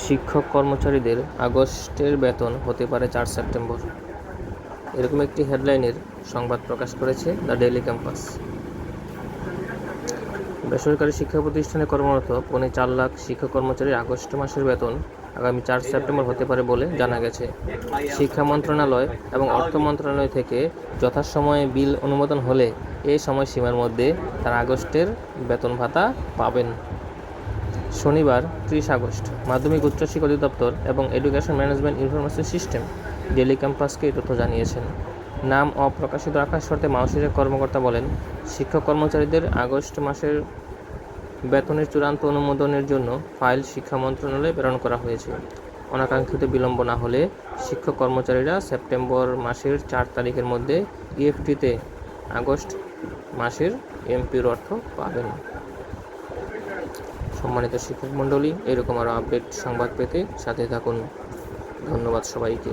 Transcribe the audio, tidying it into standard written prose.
শিক্ষক কর্মচারীদের আগস্টের বেতন হতে পারে 4 সেপ্টেম্বর। এরকম একটি হেডলাইনের সংবাদ প্রকাশ করেছে দ্য ডেইলি ক্যাম্পাস। বেসরকারি শিক্ষা প্রতিষ্ঠানে কর্মরত 4.25 লাখ শিক্ষক কর্মচারীর আগস্ট মাসের বেতন আগামী 4 সেপ্টেম্বর হতে পারে বলে জানা গেছে। শিক্ষা মন্ত্রণালয় এবং অর্থ মন্ত্রণালয় থেকে যথাসময়ে বিল অনুমোদন হলে এই সময়সীমার মধ্যে তারা আগস্টের বেতন ভাতা পাবেন। শনিবার 30 আগস্ট মাধ্যমিক উচ্চ শিক্ষা অধিদপ্তর এবং education management information system daily ক্যাম্পাসকে এই তথ্য জানিয়েছেন। নাম অপ্রকাশিত রাখার শর্তে মাউসির কর্মকর্তা বলেন, শিক্ষক কর্মচারীদের আগস্ট মাসের বেতনের চূড়ান্ত অনুমোদনের জন্য ফাইল শিক্ষা মন্ত্রণালয়ে প্রেরণ করা হয়েছে। অনাকাঙ্ক্ষিত বিলম্ব না হলে শিক্ষক কর্মচারীরা সেপ্টেম্বর মাসের 4 তারিখের মধ্যে ইএফটিতে আগস্ট মাসের এমপির অর্থ পাবেন। সম্মানিত শিক্ষক মণ্ডলী, এরকম আরও আপডেট সংবাদ পেতে সাথে থাকুন। ধন্যবাদ সবাইকে।